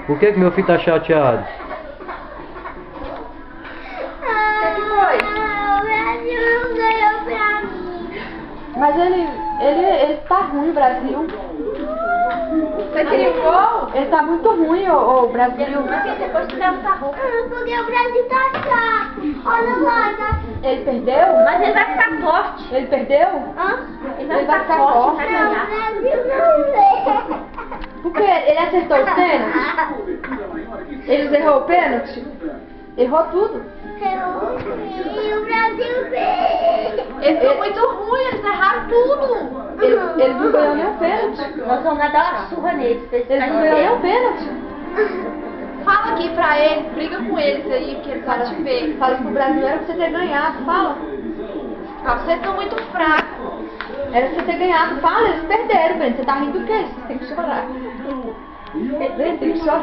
Por que meu filho tá chateado? O que foi? O Brasil não ganhou pra mim. Mas ele tá ruim, o Brasil. Você queria um gol? Ele tá muito ruim, o Brasil. Porque depois tu leva essa roupa. Porque o Brasil tá chato. Olha lá, tá... Ele perdeu? Mas ele vai ficar forte. Ele perdeu? Hã? Ele vai ficar forte. Vai ganhar. O Brasil não vê. Porque ele acertou os pênaltis? Ele errou o pênalti? Errou tudo. E o Brasil vê. Eles são muito ruins, eles erraram tudo. Eles não ganhou nenhum pênalti. Nós vamos dar uma surra neles. Eles não ganhou nenhum pênalti. Fala aqui pra eles, briga com eles aí, porque eles vão te ver. Fala pro Brasil era pra você ter ganhado, fala. Ah, vocês estão muito fracos. Era pra você ter ganhado, fala, eles perderam, Breno. Você tá rindo do quê? Você tem que chorar. Breno, tem que chorar.